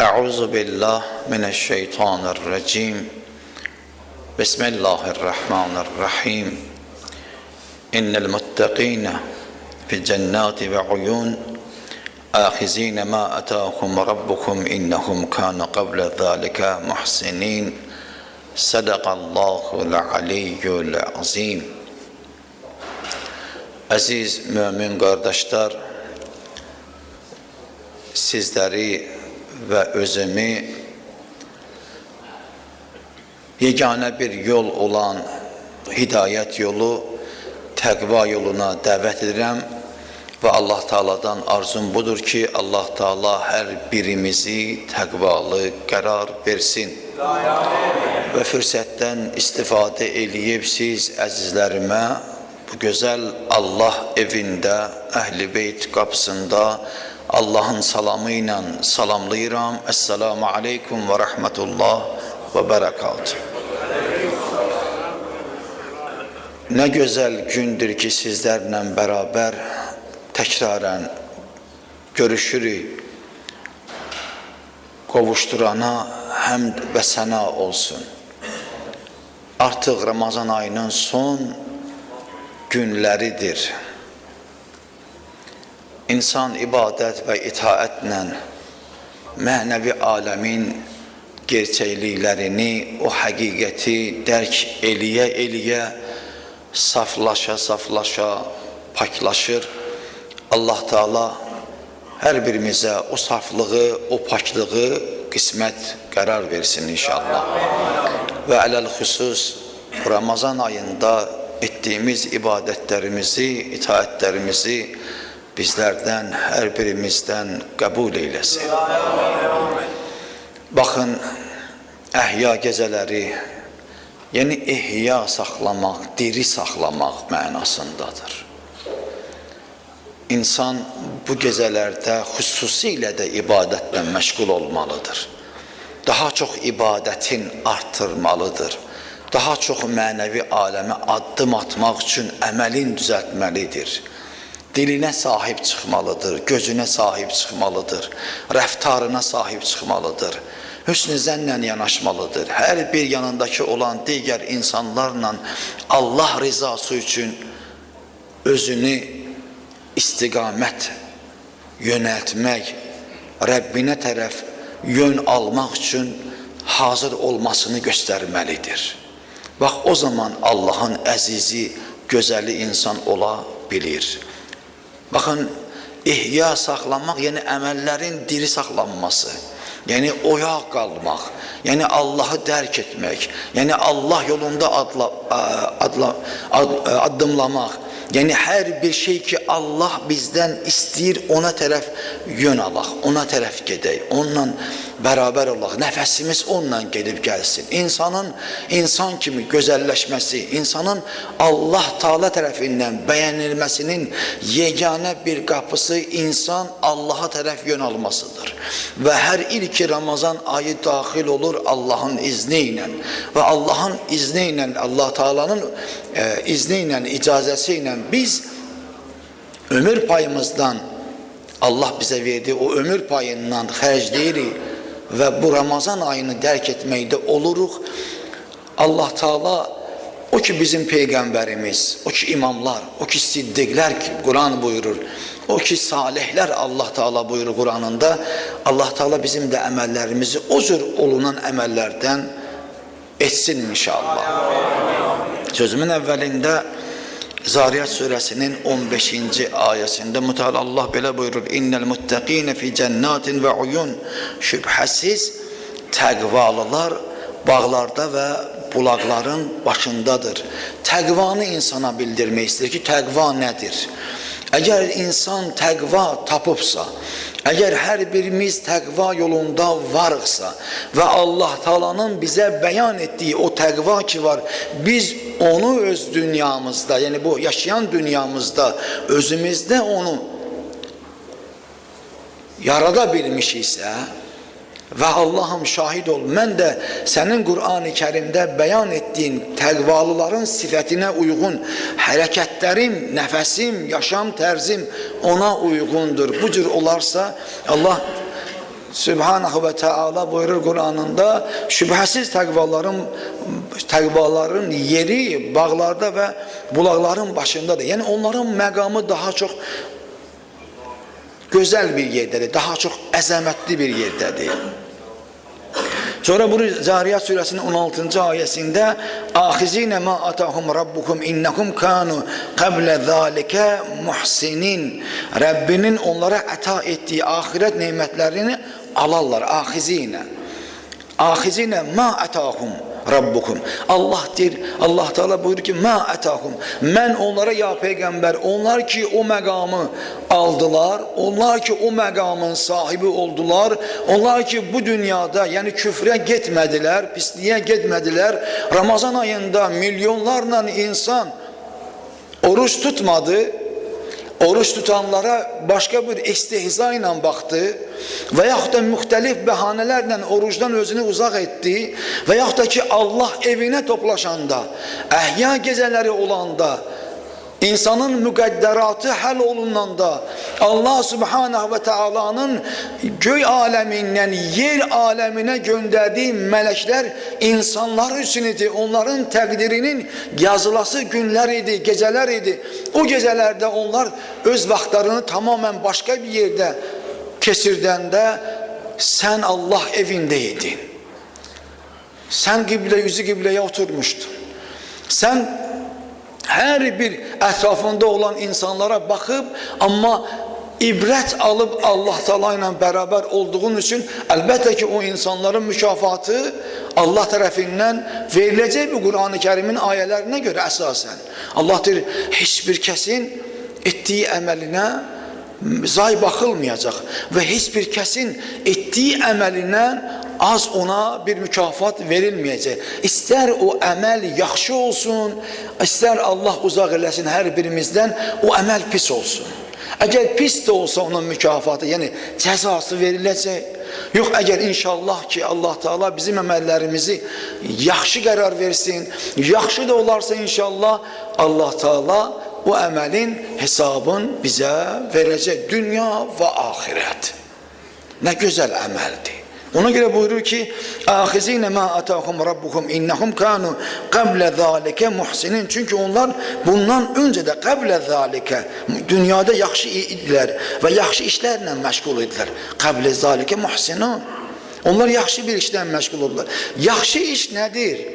Euzu billah mineşşeytanirracim. Bismillahirrahmanirrahim. İnnel muttakine fi cennati ve uyun. Ahizine ma ataakum rabbukum innahum kanu qabla zalika muhsinin. Sadakallahul aliyyul azim. Aziz mümin kardeşler, sizleri ve özümü yegane bir yol olan hidayet yolu, təqva yoluna dəvət edirəm və Allah Taala'dan arzum budur ki, Allah Taala her birimizi təqvalı qərar versin. Və fürsətdən istifadə eləyib siz əzizlərimə bu gözəl Allah evində, Əhl-i Beyt qapısında Allah'ın salamı ilə salamlayıram. Esselamu aleyküm ve rahmetullah ve berekatuhu. Ne güzel gündür ki sizlerle beraber tekraren görüşürük. Qovuşturana həmd və səna olsun. Artıq Ramazan ayının son günləridir. İnsan ibadət və itaətlə mənəvi aləmin gerçəkliklərini, o həqiqəti dərk eləyə-eləyə saflaşa, paklaşır. Allah Teala hər birimizə o saflığı, o paklığı qismət qərar versin inşallah. Və ələl-xüsus Ramazan ayında etdiyimiz ibadətlərimizi, itaətlərimizi bizlerden, her birimizden kabul eylesin. Bakın, əhya geceleri, yani ihya saxlamaq, diri saxlamaq mənasındadır. İnsan bu gecelerde xüsusilə də ibadətlə məşğul olmalıdır. Daha çox ibadətin artırmalıdır. Daha çox mənəvi aləmə addım atmaq üçün əməlin düzəltməlidir. Diline sahip çıkmalıdır, gözüne sahip çıkmalıdır, rəftarına sahip çıkmalıdır, hüsn-i zənnlə yanaşmalıdır. Her bir yanındaki olan diğer insanlarla Allah rızası için özünü istiqamət yönəltmək, Rəbbinə tərəf yön almaq için hazır olmasını göstermelidir. Bax, o zaman Allah'ın əzizi, gözəli insan ola bilir. Bakın, ihya saxlamaq, yani əməllərin diri saxlanması, yani oya qalmaq, yani Allah'ı dərk etmək, yani Allah yolunda addımlamaq, yani her bir şey ki Allah bizden istəyir, ona tərəf yön alaq, ona tərəf gedək, onunla beraber olaq, nəfəsimiz onunla gedib gəlsin. İnsanın insan kimi gözəlləşməsi, insanın Allah Teala tərəfindən bəyənilməsinin yeganə bir qapısı insan Allah'a tərəf yön almasıdır. Və hər ilki Ramazan ayı daxil olur Allah'ın izni ilə və Allah'ın izni ilə, Allah Teala'nın izni ilə, icazəsi ilə biz ömür payımızdan, Allah bize verdiği o ömür payından xərcləyirik ve bu Ramazan ayını dərk etməkdə oluruq. Allah Teala o ki bizim peygamberimiz, o ki imamlar, o ki siddiqlər ki Kur'an buyurur, o ki salihler Allah Teala buyurur Kur'an'ında. Allah Teala bizim de əməllərimizi o cür olunan əməllərdən etsin inşallah. Sözümün əvvəlində Zariyat suresinin 15. ayesinde Müteala Allah belə buyurur: İnnel muttakine fi cennatin ve uyun. Şübhəsiz təqvalılar bağlarda ve bulaqların başındadır. Təqvanı insana bildirmək istəyir ki, təqva nedir? Eğer insan təqva tapıbsa, eğer her birimiz təqva yolunda varıqsa ve Allah Taala'nın bize beyan ettiği o təqva ki var, biz onu öz dünyamızda, yani bu yaşayan dünyamızda, özümüzde onu yarada bilmiş ise ve Allah'ım şahid ol, mən de senin Kur'an-ı Kerim'de beyan ettiğin təqvalıların sifetine uygun hareketlerim, nefesim, yaşam terzim ona uygundur. Bu cür olarsa Allah Sübhanahu ve Teala buyurur Kur'an'ında, şüphesiz təqvaların yeri bağlarda ve bulaqların başındadır. Yani onların məqamı daha çok güzel bir yerdedir, daha çok əzəmətli bir yerdedir. Sonra bu Zariyat suresinin 16. ayesinde ahizine ma atahum rabbukum innakum kanu qabla zalika muhsinin. Rabbinin onlara ata ettiği ahiret nimetlerini alarlar. Ahizine ma atahum Rabbukum. Allah Teala buyurur ki ma atahum. Ben onlara ya peygamber, onlar ki o məqamı aldılar, onlar ki o məqamın sahibi oldular, onlar ki bu dünyada yani küfre gitmediler, pisliğe gitmediler. Ramazan ayında milyonlarla insan oruç tutmadı. Oruç tutanlara başka bir istihza ile baktı veyahut da muhtelif bahanelerle oruçtan özünü uzak etti veyahut da ki Allah evine toplaşanda, ehya geceleri olanda, insanın müqədderatı həll olunanda Allah Subhanahu ve Taala'nın göy aleminden yer alemine gönderdiği melekler insanlar için idi. Onların təqdirinin yazılası günler idi, geceler idi. O gecelerde onlar öz vaxtlarını tamamen başka bir yerde kesirdəndə sen Allah evindeydin. Sen yüzü kıbleye oturmuştun. Sen her bir etrafında olan insanlara bakıp ama ibret alıp Allah Teala ile beraber olduğun için elbette ki o insanların mükafatı Allah tarafından verilecek bir Kur'an-ı Kerim'in ayelerine göre esasen. Allah der hiçbir kesin ettiği emeline zay bakılmayacak ve hiçbir kesin ettiği emeline az ona bir mükafat verilmeyecek. İster o emel yaxşı olsun, ister Allah uzak eləsin her birimizden o emel pis olsun. Eğer pis de olsa onun mükafatı yani cezası verilecek. Yok eğer inşallah ki Allah Teala bizim emellerimizi yaxşı karar versin, yaxşı da olarsa inşallah Allah Teala o emelin hesabın bize verecek dünya ve ahiret. Ne güzel emeldi. Ona göre buyurur ki ahizine ma atahum rabbukum innahum kanu qabla zalika muhsinin. Çünkü onlar bundan önce de qabla zalika dünyada yaxşı idiler ve yaxşı işlerle meşgul idiler. Qabla zalika muhsinun. Onlar yaxşı bir işten meşgul oldular. Yaxşı iş nedir?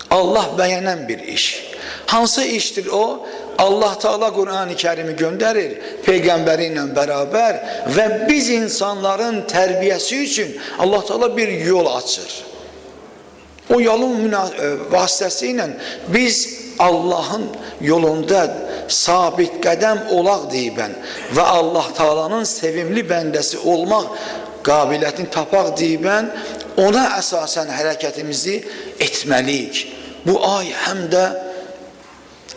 Allah beğenen bir iş. Hansı iştir o? Allah Teala Kur'an-ı Kerim'i gönderir peygamberiyle beraber ve biz insanların terbiyesi için Allah Teala bir yol açır. O yolun vasıtasıyla biz Allah'ın yolunda sabit kadem olaq deyibən ve Allah Teala'nın sevimli bendesi olmaq qabiliyyətini tapaq deyibən ona esasen hareketimizi etmeliyik. Bu ay hem de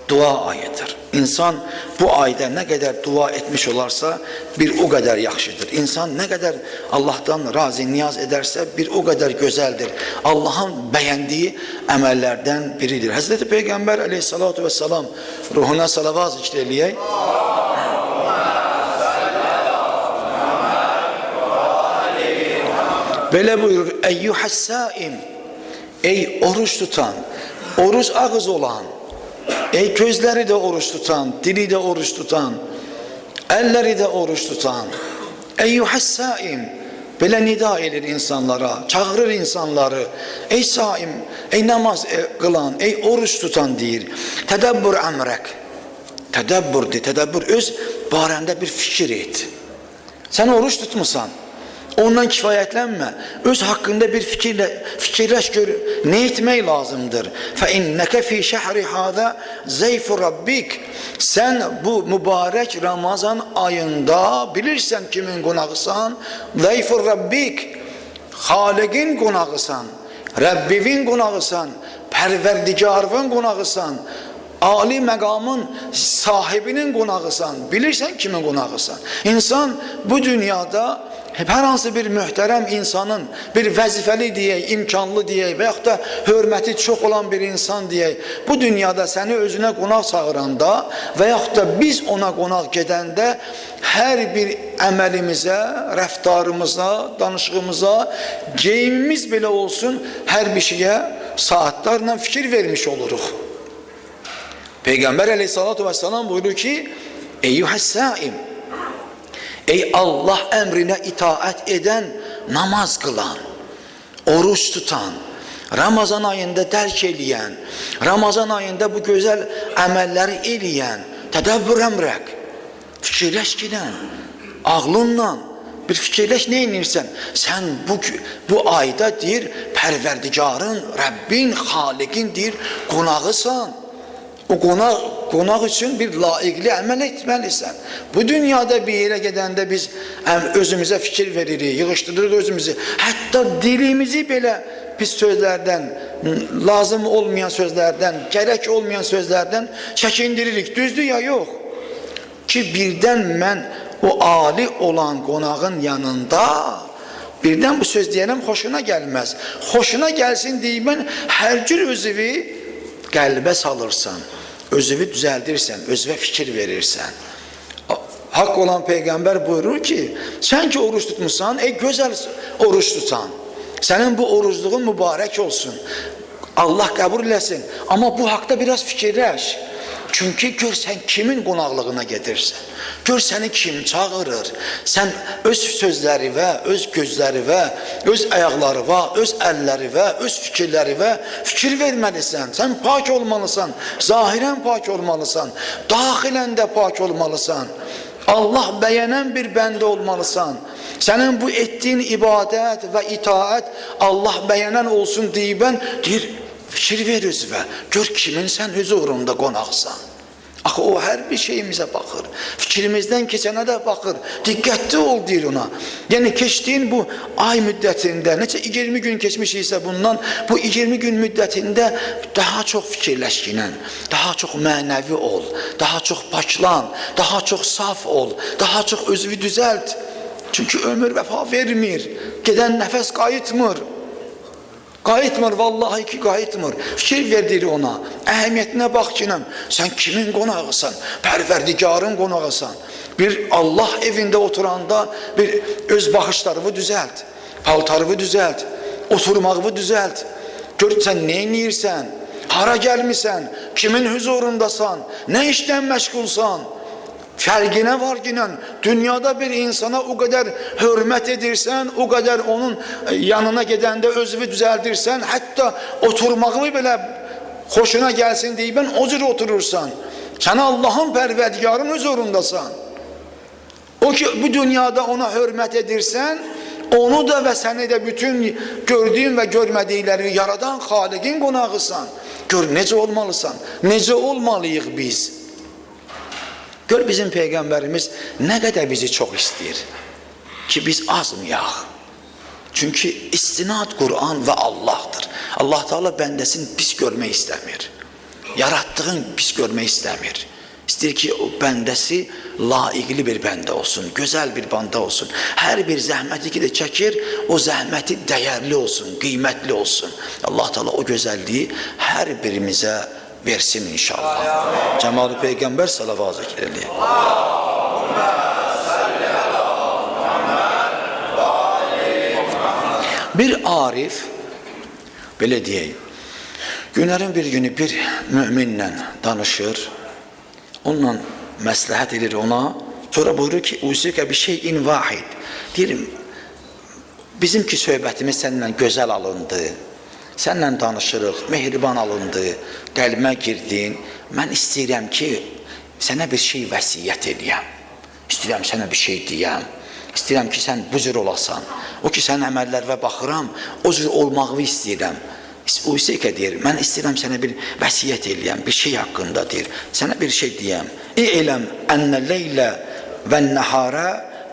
dua ayıdır. İnsan bu ayda ne kadar dua etmiş olarsa bir o kadar yaxşıdır. İnsan ne kadar Allah'tan razı niyaz ederse bir o kadar güzeldir. Allah'ın beğendiği emellerden biridir. Hazreti Peygamber aleyhissalatu vesselam ruhuna salavat zikreyleyek. Böyle buyurur. Eyyuhas-saim, ey oruç tutan, oruç ağız olan, ey gözleri de oruç tutan, dili de oruç tutan, elleri de oruç tutan. Eyyuhas-saim, böyle nida edir insanlara, çağırır insanları. Ey saim, ey namaz kılan, ey oruç tutan deyir. Tedebbür emrek. Tedebbür de, tedebbür öz barəndə bir fikir et. Sen oruç tutmusan, ondan kifayetlenme. Öz hakkında bir fikirleş gör. Ne etmek lazımdır? فَاِنَّكَ ف۪ي شَهْرِ هَذَا زَيْفُ رَبِّكَ. Sen bu mübarek Ramazan ayında bilirsen kimin günahısan? زَيْفُ رَبِّكَ. Halik'in günahısan, Rabbivin günahısan, Perverdigarın günahısan, Ali məqamın sahibinin günahısan, bilirsən kimin günahısan. İnsan bu dünyada hər hansı bir möhtərəm insanın, bir vəzifəli deyək, imkanlı deyək və yaxud da hörməti çox olan bir insan deyək, bu dünyada səni özünə qonaq çağıranda və yaxud da biz ona qonaq gedəndə hər bir əməlimizə, rəftarımıza, danışığımıza, geyimimiz belə olsun, hər bir şeyə saatlarla fikir vermiş oluruq. Peyğəmbər əleyhissalatu vesselam buyurur ki, eyyuhəs-saim, ey Allah əmrinə itaət edən, namaz qılan, oruç tutan, Ramazan ayında dərk eləyən, Ramazan ayında bu gözəl əməlləri eləyən, tədəbbür əmrək, fikirləş gedən, ağlınla bir fikirləş nə inirsən? Sən bu ayda deyir, pərverdigarın, Rəbbin, Xaliqin deyir, qonağısan. O qonaq üçün bir layiqli əməl etməlisən. Bu dünyada bir yerə gedəndə biz özümüzə fikir veririk, yığışdırırıq özümüzü. Hətta dilimizi belə pis sözlərdən, lazım olmayan sözlərdən, gərək olmayan sözlərdən çəkindiririk. Düzdür ya yox? Ki birdən mən o ali olan qonağın yanında birdən bu söz deyərəm, xoşuna gəlməz. Xoşuna gəlsin deyib, mən hər cür özüvi qəlbə salırsan, özünü düzəldirsən, özünə fikir verirsən. Haqq olan Peyğəmbər buyurur ki, sən ki oruç tutmuşsan, ey gözəl oruç tutan, sənin bu orucluğun mübarək olsun, Allah qəbul eləsin. Amma bu haqda biraz fikirləş. Çünki gör sən kimin qonaqlığına gedirsən, gör səni kim çağırır, sən öz sözləri və, öz gözləri və, öz ayaqları və, öz əlləri və, öz fikirləri və fikir verməlisən, sən pak olmalısan, zahirən pak olmalısan, daxilən də pak olmalısan, Allah bəyənən bir bəndə olmalısan, sənin bu etdiyin ibadət və itaət Allah bəyənən olsun deyibən, deyir, fikir ver özünə, gör kimin sən huzurunda qonaqsan. Axı o hər bir şeyimizə baxır, fikrimizdən keçənə də baxır, diqqətli ol deyir ona. Yəni keçdiyin bu ay müddətində, necə 20 gün keçmişiksə bundan, bu 20 gün müddətində daha çox fikirləşkinən, daha çox mənəvi ol, daha çox paklan, daha çox saf ol, daha çox özünü düzəlt. Çünki ömür vəfa vermir, gedən nəfəs qayıtmır. Qayıtmır, vallahi ki qayıtmır. Fikir verdir ona, əhəmiyyətinə bax ki, sən kimin qonağısan, pərverdigarın qonağısan. Bir Allah evində oturanda bir öz baxışlarını düzəlt, paltarını düzəlt, oturmağını düzəlt. Gör sən nə edirsən, hara gəlmisən, kimin huzurundasan, nə işdən məşğulsan. Fərqinə var ki, dünyada bir insana o qədər hörmət edirsən, o qədər onun yanına gedəndə özünü düzəldirsən, hətta oturmağı belə xoşuna gəlsin deyibən, o cür oturursan. Sən Allahın pərverdigarın huzurundasan. O ki, bu dünyada ona hörmət edirsən, onu da və səni də bütün gördüyün və görmədikləri yaradan Xaliqin qonağısan. Gör, necə olmalısan, necə olmalıyıq biz? Gör, bizim Peyğəmbərimiz nə qədər bizi çox istəyir ki, biz azmayaq. Çünki istinad Qur'an və Allah'dır. Allah Teala bəndəsini pis görmək istəmir. Yaratdığın pis görmək istəmir. İstəyir ki, o bəndəsi layiqli bir bəndə olsun, gözəl bir bəndə olsun. Hər bir zəhməti ki də çəkir, o zəhməti dəyərli olsun, qiymətli olsun. Allah Teala o gözəlliyi hər birimizə versin inşallah. Cəmal-i Peyğəmbər salavat zikr eləyək. Bir arif, belə deyək, günlərin bir günü bir müminlə danışır, onunla məsləhət edir ona, sonra buyurur ki, usikə bir şeyin vahid. Deyirəm, bizimki söhbətimiz səninlə gözəl alındı, sənlə danışırıq, mehriban alındı, qəlbimə girdin, mən istəyirəm ki, sənə bir şey vəsiyyət edəyəm, istəyirəm sənə bir şey deyəm, istəyirəm ki, sən bu cür olasan, o ki, sən əməllərə baxıram, o cür olmağı istəyirəm. O isə ki, deyir, mən istəyirəm sənə bir vəsiyyət eləyəm, bir şey haqqında deyir, sənə bir şey deyəm. İ'ləm ənə leylə və nəhara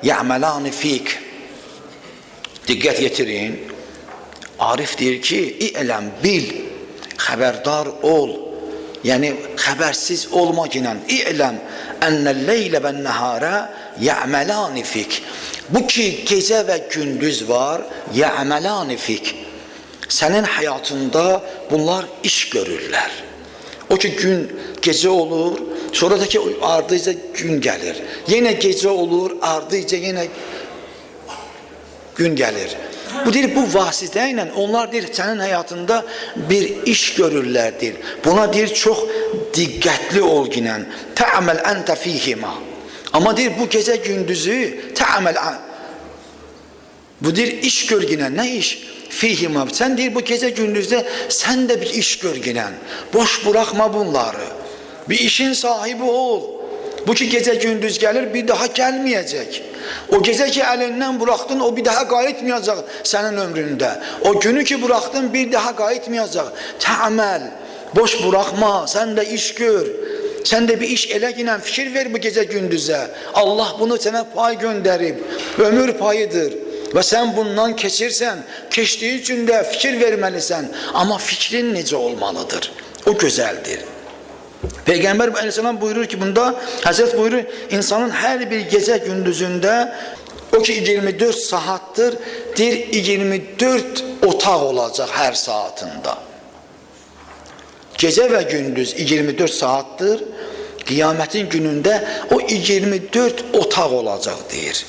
yə'məlani fik. Diqqət yetirin, Arif deyir ki, İ'ləm, bil, xəbərdar ol, yəni xəbərsiz olmaq ilə, İ'ləm Ennel-leyle ven-nehara ya'melani fik. Bu ki gece ve gündüz var, ya'melani fik. Senin hayatında bunlar iş görürler. O ki gün gece olur, sonradaki ardıyca gün gelir. Yine gece olur, ardıyca yine gün gelir. Bu deyir, bu vasitəyle onlar deyir, sənin həyatında bir iş görürlərdir. Buna deyir, çox diqqətli ol ginən. Tə'məl əntə fihima. Amma deyir, bu gecə gündüzü tə'məl. Bu deyir, iş gör ginən. Nə iş? Fihima. Sən deyir, bu gecə gündüzdə sən də bir iş gör ginən. Boş bırakma bunları. Bir işin sahibi ol. Bu ki gece gündüz gelir, bir daha gelmeyecek. O gece ki elinden bıraktın, o bir daha qayıtmayacak senin ömründe. O günü ki bıraktın, bir daha qayıtmayacak. Tə'məl, boş bırakma, sen de iş gör. Sen de bir iş elə ginən fikir ver bu gece gündüze. Allah bunu sana pay gönderib, ömür payıdır. Ve sen bundan keçirsen, keçtiği için de fikir vermelisən. Ama fikrin necə olmalıdır? O güzeldir. Peygamber aleyhisselam buyurur ki bunda, Hazret buyurur, insanın her bir gece gündüzünde, o ki 24 saattir, dir 24 otaq olacak her saatinde. Gece ve gündüz 24 saattir, kıyametin gününde o 24 otaq olacak deyir.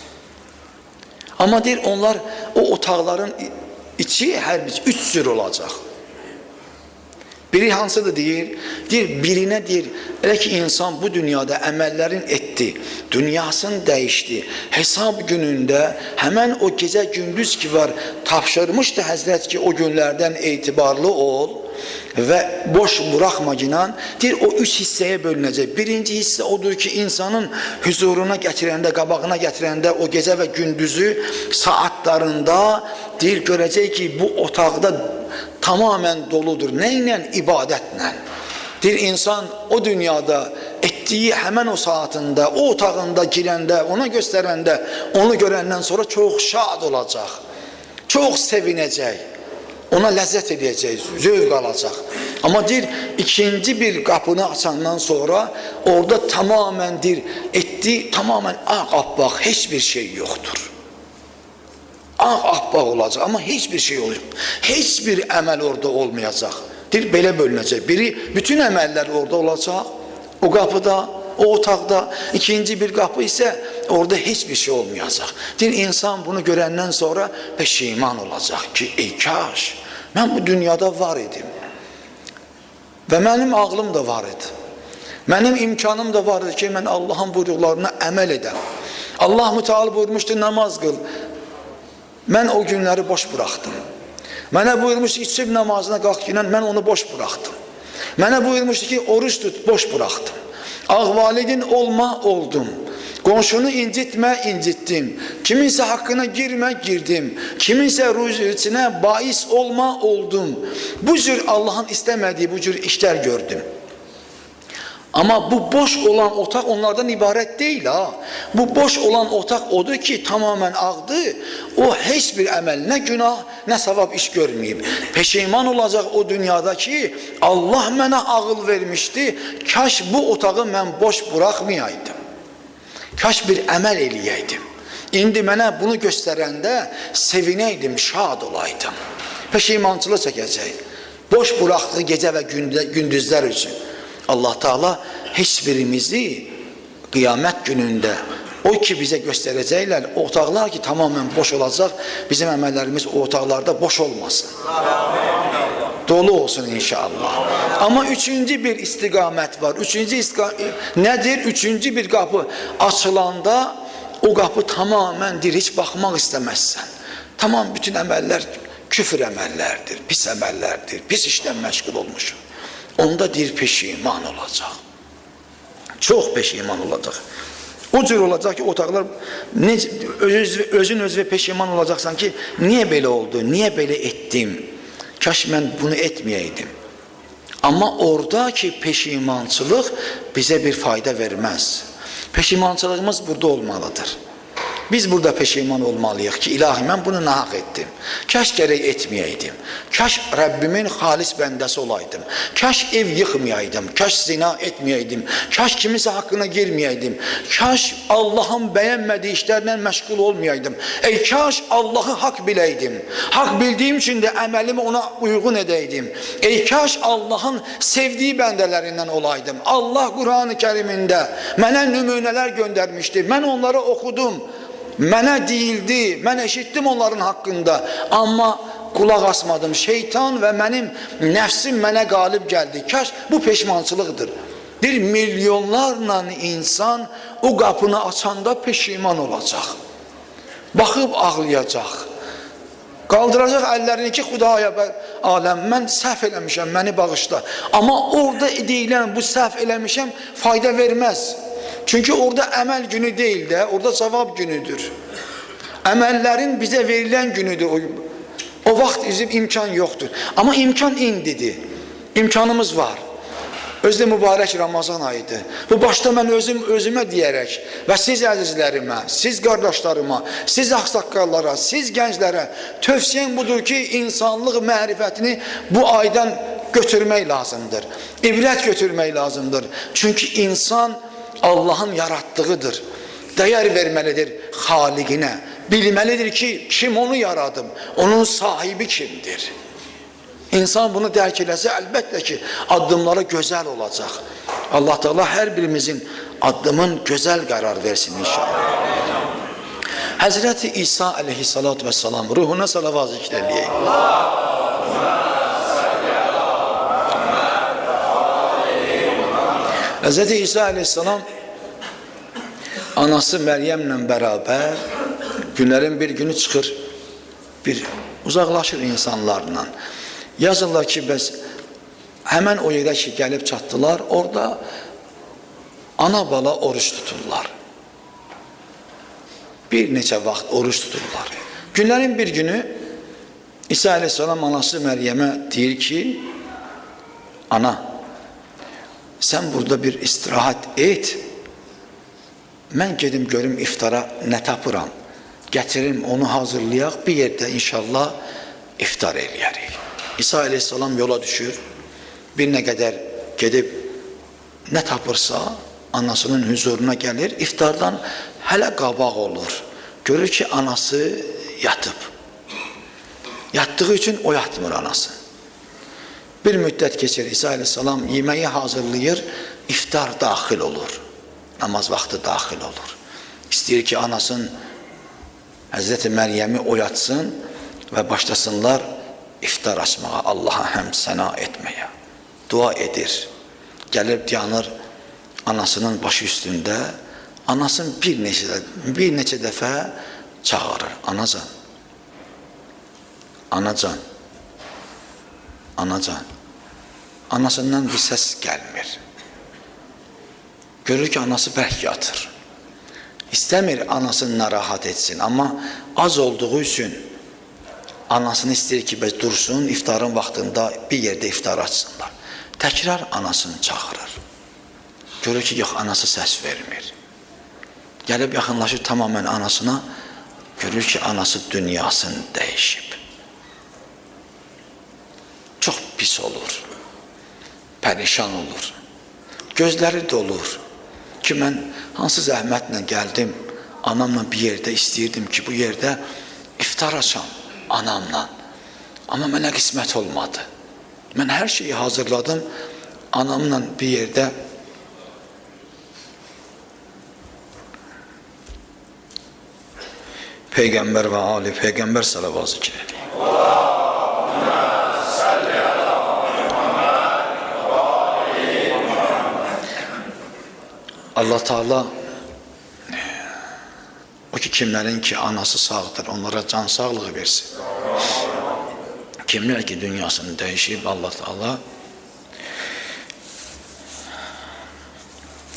Ama deyir onlar, o otaqların içi her bir 3 cür olacak. Biri hansıdır deyir? Deyir, birine deyir, elə ki insan bu dünyada əməllərin etdi, dünyasını dəyişdi, hesab günündə həmən o gecə gündüz ki var, tapşırmışdı Həzrət ki o günlərdən etibarlı ol ve boş bırakma ginan. Deyir, o 3 hissəyə bölünəcək. Birinci hissə odur ki insanın huzuruna gətirəndə, qabağına gətirəndə o gecə və gündüzü saatlarında deyir, görəcək ki bu otaqda tamamen doludur. Neyle? İbadetle. Bir insan o dünyada ettiği hemen o saatinde, o otağında girende, ona gösterende, onu görenden sonra çok şad olacak. Çok sevinecek. Ona lezzet edecek, zevk alacak. Ama deyir, ikinci bir kapını açandan sonra orada tamamen ettiği tamamen ağappaq, hiçbir şey yoktur. Ağappaq olacak ama hiçbir şey olmayacak. Hiçbir əməl orada olmayacak. Deyir, belə bölünəcək. Biri, bütün əməllər orada olacaq. O qapıda, o otaqda. İkinci bir qapı ise orada hiçbir şey olmayacak. Deyir, insan bunu görəndən sonra peşiman olacak ki, ey kaş, mən bu dünyada var idim. Və mənim ağlım da var idi. Mənim imkanım da vardı ki, mən Allah'ın buyruqlarına əməl edəm. Allah Teala buyurmuşdu, namaz qıl. Mən o günləri boş bıraktım. Mənə buyurmuşdu ki, sübh namazına qalx ki, mən onu boş bıraktım. Mənə buyurmuşdu ki, oruç tut, boş bıraktım. Ağvalidin olma, oldum. Qonşunu incitme, incittim. Kiminse hakkına girme, girdim. Kiminse rüzgârına bais olma, oldum. Bu cür Allah'ın istemediği bu cür işler gördüm. Ama bu boş olan otak onlardan ibaret değil ha. Bu boş olan otak odur ki tamamen ağdı. O hiçbir əməl, ne günah, ne savab iş görmeyip. Peşiman olacak o dünyadaki Allah mənə ağıl vermişti. Kaş bu otağı mən boş bırakmayaydım. Kaş bir əməl eləyəydim. İndi mənə bunu göstərəndə sevinəydim, şad olaydım. Peşimançılıq çəkəcək. Boş bıraktığı gece ve gündüzler için. Allah Teala hiçbirimizi kıyamet gününde o ki bize gösterecekler, o otaqlar ki tamamen boş olacak, bizim əməllərimiz o otaqlarda boş olmasın. Dolu olsun inşallah. Ama üçüncü bir istiqamət var. Nedir? Üçüncü bir kapı açılanda o kapı tamamen hiç bakmak istemezsen. Tamam, bütün əməllər küfür əməllərdir, pis əməllərdir, pis işlə məşğul olmuşum. Onda peşiman olacak. Çok peşiman olacak. O cür olacak ki otaqlar özün özünə peşiman olacaksan ki niye belə oldu, niye belə ettim? Kaş mən bunu etmeyeydim. Ama oradaki peşimançılıq bize bir fayda vermez. Peşimançılığımız burada olmalıdır. Biz burada peşiman olmalıyıq ki, ilahi mən bunu nahaq etdim. Kaş gərək etməyəydim. Kaş Rəbbimin xalis bəndəsi olaydım. Kaş ev yıxmayaydım. Kaş zina etməyəydim. Kaş kimisə haqqına girməyəydim. Kaş Allahın bəyənmədiyi işlərlə məşğul olmayaydım. Kaş Allahı haqq biləydim. Haqq bildiyim üçün də əməlimi ona uyğun edəydim. Kaş Allahın sevdiyi bəndələrindən olaydım. Allah Qur'an-ı Kərimində mənə nümunələr göndərmişdir. Mən onları oxudum. Mənə deyildi, mən eşitdim onların haqqında, amma qulaq asmadım. Şeytan və mənim nəfsim mənə qalib gəldi. Kaş bu peşmançılıqdır. Bir milyonlarla insan o qapını açanda peşiman olacaq. Baxıb ağlayacaq. Qaldıracaq əllərini ki, Xudaya aləm, mən səhv eləmişəm, məni bağışla. Amma orada deyilən bu səhv eləmişəm fayda verməz. Çünkü orada əməl günü değil de, orada cavab günüdür. Əməllərin bizə verilən günüdür. O vaxt bizim imkan yoxdur. Amma imkan indidir. İmkanımız var. Özdə mübarək Ramazan ayıdır. Bu başda mən özümə deyərək və siz əzizlərimə, siz qardaşlarıma, siz ağsaqqallara, siz gənclərə tövsiyəm budur ki, insanlıq mərifətini bu aydan götürmək lazımdır. İbrət götürmək lazımdır. Çünki insan Allah'ın yarattığıdır. Değer vermelidir Xaliqinə. Bilmelidir ki, kim onu yaradım, onun sahibi kimdir? İnsan bunu dərk eləsə, əlbəttə ki, addımları gözəl olacaq. Allah Teala hər birimizin addımın gözəl qərar versin inşallah. Həzrəti İsa aleyhissalatu vesselam ruhuna salavat zikr eləyək. Həzrəti İsa aleyhissalam anası Məryəmlə bərabər günlərin bir günü çıxır, uzaqlaşır insanlarla. Yazırlar ki, bəs həmən o yerə ki, gəlib çatdılar, orada ana bala oruç tuturlar. Bir neçə vaxt oruç tuturlar. Günlərin bir günü İsa aleyhissalam anası Məryəmə deyir ki, ana, sen burada bir istirahat et. Mən gedim görüm iftara nə tapıram. Gətirim onu hazırlayaq, bir yerdə inşallah iftar eləyərik. İsa aleyhissalam yola düşür. Bir nə qədər gedib nə tapırsa anasının huzuruna gəlir. İftardan hələ qabaq olur. Görür ki, anası yatıb. Yatdığı üçün oyatmır anası. Bir müddət keçir, İsa aleyhissalam yeməyi hazırlayır, iftar daxil olur. Namaz vaxtı daxil olur. İstəyir ki, anasının Həzrəti Məryəmi oyatsın və başlasınlar iftar açmağa, Allaha həmd səna etməyə. Dua edir. Gəlib dayanır anasının başı üstündə. Anasını bir neçə dəfə çağırır. Anacan, anacan, anacan. Anasından bir səs gəlmir. Görür ki, anası bərk yatır. İstəmir anasını narahat etsin, amma az olduğu üçün anasını istəyir ki, bəs dursun, iftarın vaxtında bir yerdə iftar açsınlar. Təkrar anasını çağırır. Görür ki, yox, anası səs vermir. Gəlib yaxınlaşır tamamən anasına, görür ki, anası dünyasını dəyişib. Çox pis olur, pərişan olur, gözləri dolur ki, mən hansı zəhmətlə gəldim, anamla bir yerdə istəyirdim ki, bu yerdə iftar açam anamla. Amma mənə qismət olmadı. Mən hər şeyi hazırladım, anamla bir yerdə Peygamber ve Ali Peygamber salavat zikr edeyim. Allah Teala o ki kimlerin ki anası sağdır, onlara can sağlığı versin. Kimler ki dünyasını değişip Allah Teala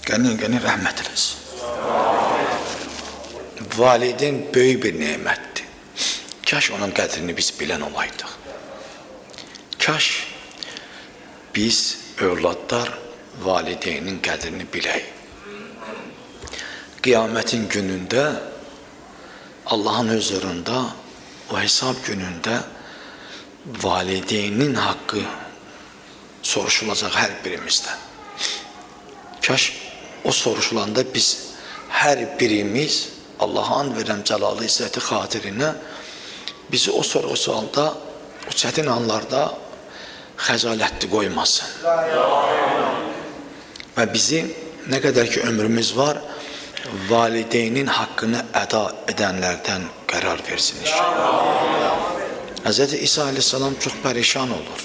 gani rahmet eylesin. Validin böyük bir nemətdir. Kaş onun qədrini biz bilən olaydıq. Kaş biz övladlar valideynin qədrini bilək. Qiyamətin günündə Allah'ın huzurunda o hesap gününde valideynin hakkı soruşulacak her birimizden. Kaş o soruşulanda biz her birimiz Allah'a and veren Celalı İzzeti xatirinə bizi o sorğu-sualda, o çətin anlarda xəcalətli qoymasın. Və bizi nə qədər ki ömrümüz var, valideynin haqqını əda edənlərdən qərar versin inşallah. Hz. İsa aleyhissalam çox pərişan olur.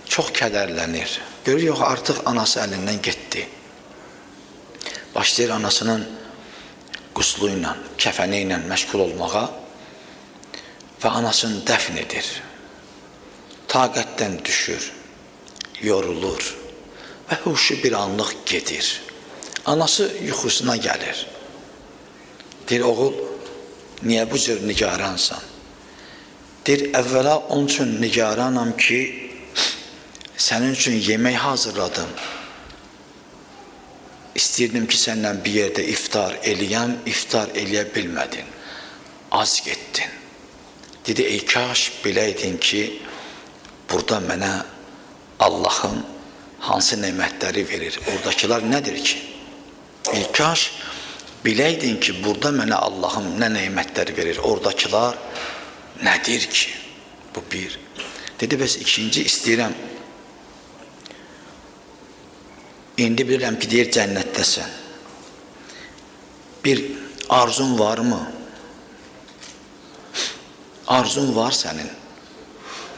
Çox kədərlənir. Görür, yox, artıq anası əlindən getdi. Başlayır anasının quslu ilə, kəfəni ilə məşğul olmağa və anasını dəfn edir. Taqətdən düşür, yorulur və huşu bir anlıq gedir. Anası yuxusuna gəlir. Deyir, oğul, niyə bu cür nigaransan? Deyir, əvvəla onun üçün nigaranam ki, sənin üçün yemək hazırladım. İstəyirdim ki, səndən bir yerdə iftar eləyəm, iftar eləyə bilmədin. Az getdin. Dedi, ey kaş biləydin ki, burada mənə Allahın hansı nemətləri verir. Oradakılar nədir ki? Ey kaş biləydin ki, burada mənə Allahın nə nemətləri verir. Oradakılar nədir ki? Bu bir. Dedi, bəs ikinci istəyirəm. İndi bilirəm ki, deyir, cənnətdəsən. Bir arzun varmı? Arzun var sənin.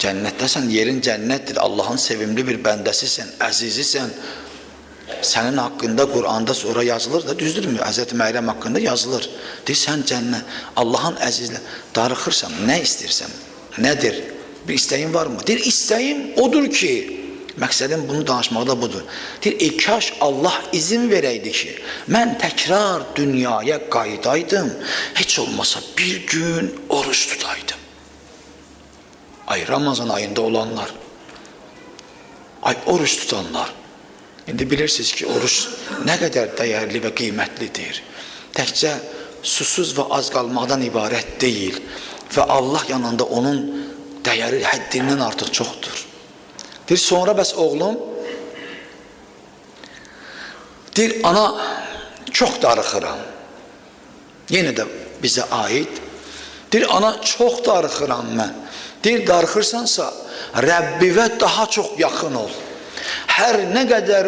Cənnətdəsən, yerin cənnətdir. Allahın sevimli bir bəndəsisən, əzizisən. Sənin haqqında Qur'anda sonra yazılır da, düzdürmü? Hz. Məryəm haqqında yazılır. Deyir, sən cənnət, Allahın əzizlə darıxırsan, nə istəyirsən? Nədir? Bir istəyin varmı? Deyir, istəyim odur ki, məqsədim bunu danışmaqda budur. Deyir, ey kaş Allah izin verəydi ki, mən təkrar dünyaya qaydaydım, heç olmasa bir gün oruç tutaydım. Ay Ramazan ayında olanlar, ay oruç tutanlar. İndi bilirsiniz ki, oruç nə qədər dəyərli və qiymətlidir. Təkcə susuz və az qalmaqdan ibarət deyil və Allah yanında onun dəyəri həddindən artıq çoxdur. Deyir, sonra bəs oğlum, deyir, ana çox darıxıram. Yenə də bizə aid. Deyir, ana çox darıxıram mən. Deyir, darıxırsansa, Rəbbivə daha çox yaxın ol. Hər nə qədər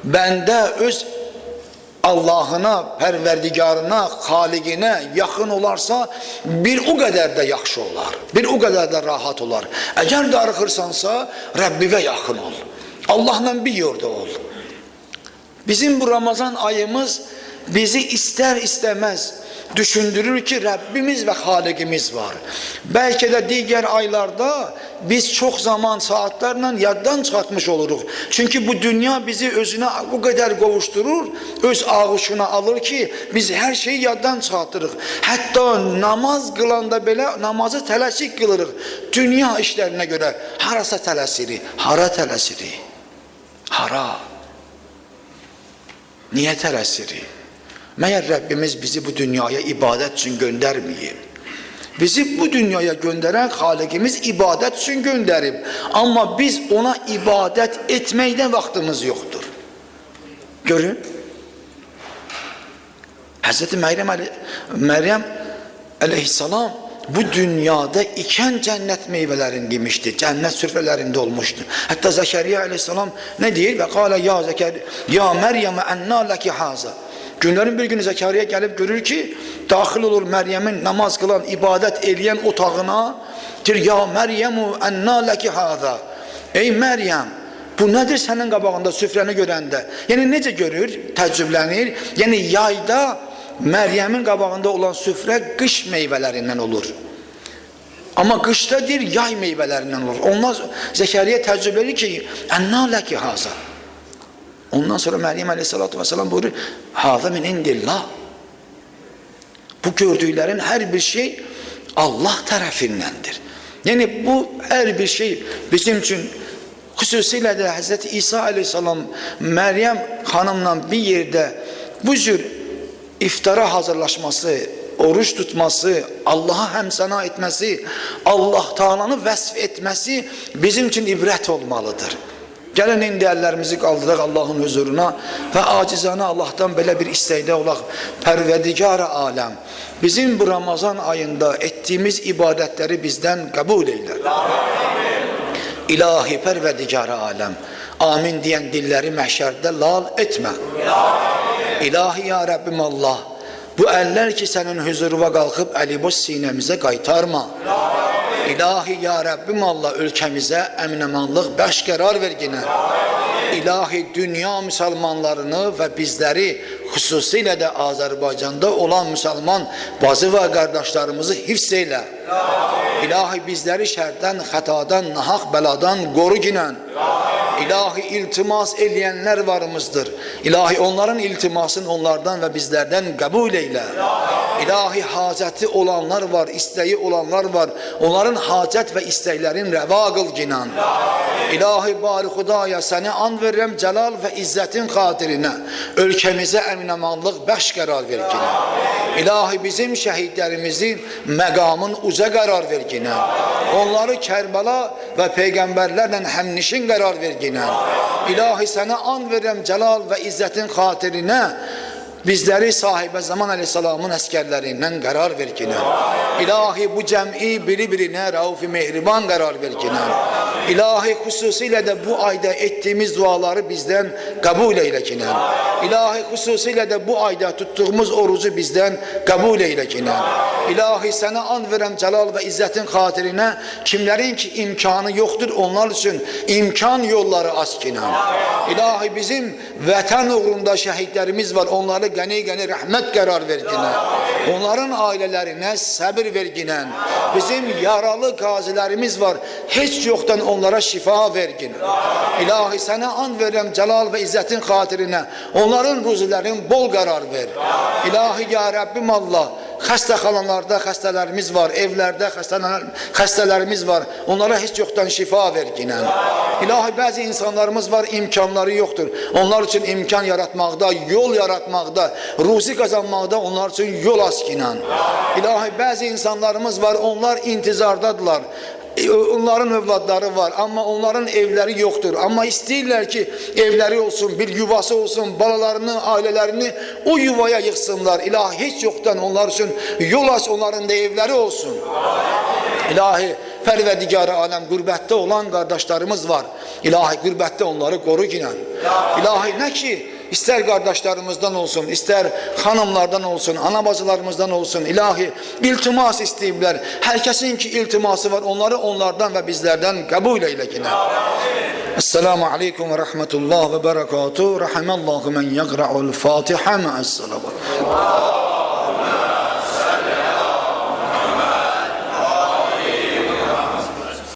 bəndə öz Allahına, pərverdigarına, xaliqinə yaxın olarsa, bir o qədər də yaxşı olar, bir o qədər də rahat olar. Əgər darıxırsansa, Rəbbivə yaxın ol. Allahla bir yolda ol. Bizim bu Ramazan ayımız bizi istər istəməz düşündürür ki, Rəbbimiz və xaliqimiz var. Bəlkə də digər aylarda biz çox zaman, saatlərlə yaddan çıxartmış oluruq. Çünki bu dünya bizi özünə bu qədər qovuşdurur, öz ağuşuna alır ki, biz hər şeyi yaddan çıxartırıq. Hətta namaz qılanda belə namazı tələsik qılırıq. Dünya işlərinə görə harasa tələsirik, hara tələsirik? Hara? Niyə tələsirik? Məyər Rəbbimiz bizi bu dünyaya ibadət üçün göndərməyib. Bizi bu dünyaya göndərən xaliqimiz ibadət üçün göndərib. Amma biz ona ibadət etməkdən vaxtımız yoxdur. Görün. Hz. Məryəm əleyhissalam bu dünyada ikən cənnət meyvələrini yemişdi. Cənnət sürfələrində olmuşdu. Hətta Zəkəriyyə əleyhissalam nə deyir? Və qalə ya Zəkəriyyə, ya Məryəm ənna ləki haza. Günlərin bir günü Zəkariya gəlib görür ki, daxil olur Məryəmin namaz qılan, ibadət eləyən otağına. Deyir, ya Məryəmu ənna ləki haza. Ey Məryəm, bu nədir sənin qabağında süfrəni görəndə? Yəni necə görür? Təəccüblənir. Yəni yayda Məryəmin qabağında olan süfrə qış meyvələrindən olur. Amma qışda deyir, yay meyvələrindən olur. Ondan Zəkariya təəccüblənir ki, ənna ləki haza. Ondan sonra Məryəm əleyhissalatu vesselam buyurur, haza min indillah. Bu gördüklərin hər bir şey Allah tərəfindəndir. Yəni bu hər bir şey bizim üçün, xüsusilə də Hz. İsa aleyhissalam Məryəm xanımla bir yerdə bu cür iftara hazırlaşması oruç tutması, Allah'a həmsana etməsi, Allah Taala'nı vəsf etməsi bizim için ibrət olmalıdır. Gəlin indi əllərimizi qaldıraq Allahın huzuruna və acizanə Allah'tan belə bir istəkdə olaq. Pərverdigar-ı aləm, bizim bu Ramazan ayında ettiğimiz ibadətləri bizdən qəbul eylər. İlahi Pərverdigar-ı aləm, amin deyən dilləri məhşərdə lal etmə. İlahi ya Rabbim Allah, bu əllər ki sənin huzuruna qalxıb əliboş sinəmizə qaytarma. İlahi ya Rabbim Allah, ölkəmizə əmin-əmanlıq bəxş qərar verginə. İlahi dünya müsəlmanlarını və bizləri, xüsusilə də Azərbaycanda olan müsəlman bazı və qardaşlarımızı hifz eylə. İlahi bizləri şərdən, xətadan, nahaq bəladan qoru ginən. İlahi iltimas eləyənlər varımızdır. İlahi onların iltimasını onlardan və bizlərdən qəbul eylə. İlahi hacəti olanlar var, istəyi olanlar var. Onların hacət və istəklərin rəva qıl ginan. İlahi bari Xudaya səni and verirəm cəlal və izzətin xatirinə. Ölkəmizə əmin-əmanlıq bəxş qərar ver ginan. İlahi bizim şəhidlərimizin məqamın uca qərar ver ginan. Onları Kərbəla və Peyğəmbərlərlə həmnişin qərar ver ginan. İlahi sənə and verirəm cəlal və izzətin xatirinə. Bizləri sahibə zaman aleyhisselamın əskərlərindən qərar ver kinə. İlahi bu cəm'i biri-birinə rauf-i mehriban qərar ver kinə. İlahi xüsusilə də bu ayda etdiyimiz duaları bizdən qəbul eylə kinə. İlahi xüsusilə də bu ayda tuttuğumuz orucu bizdən qəbul eylə kinə. İlahi sənə and verəm cəlal və izzətin xatirinə, kimlərin ki imkanı yoxdur onlar üçün imkan yolları aç kinə. İlahi bizim vətən uğrunda şəhidlərimiz var, onları qəni-qəni rəhmət qərar verginə. Onların ailələrinə səbir verginə. Bizim yaralı qazilərimiz var, heç yoxdan onlara şifa verginə. İlahi sənə and verirəm cəlal və izzətin xatirinə, onların ruzilərin bol qərar ver. İlahi ya Rabbim Allah, xəstəxanalarda xəstələrimiz var, evlərdə xəstələrimiz var, onlara heç yoxdan şifa verginə. İlahi bəzi insanlarımız var, imkanları yoxdur. Onlar üçün imkan yaratmaqda, yol yaratmaqda, ruzi qazanmaqda onlar üçün yol askinən. İlahi bəzi insanlarımız var, onlar intizardadırlar. Onların övladları var, amma onların evləri yoxdur. Amma istəyirlər ki, evləri olsun, bir yuvası olsun, balalarını, ailələrini o yuvaya yıxsınlar. İlahi heç yoxdan onlar üçün yol aç, onların da evləri olsun. İlahi Pərverdigar-ı aləm, qürbətdə olan qardaşlarımız var. İlahi qürbətdə onları qoru ginən. İlahi nə ki, İstər qardaşlarımızdan olsun, istər xanımlardan olsun, anabacılarımızdan olsun, ilahi iltimas istəyiblər. Hər kəsin ki iltiması var, onları onlardan və bizlərdən qəbul eylə kinə. Esselamu aleykum və rəhmətullah və bərəkatuhu. Rəhəməllahu mən yəqra'ul Fatihə məəs-salavat.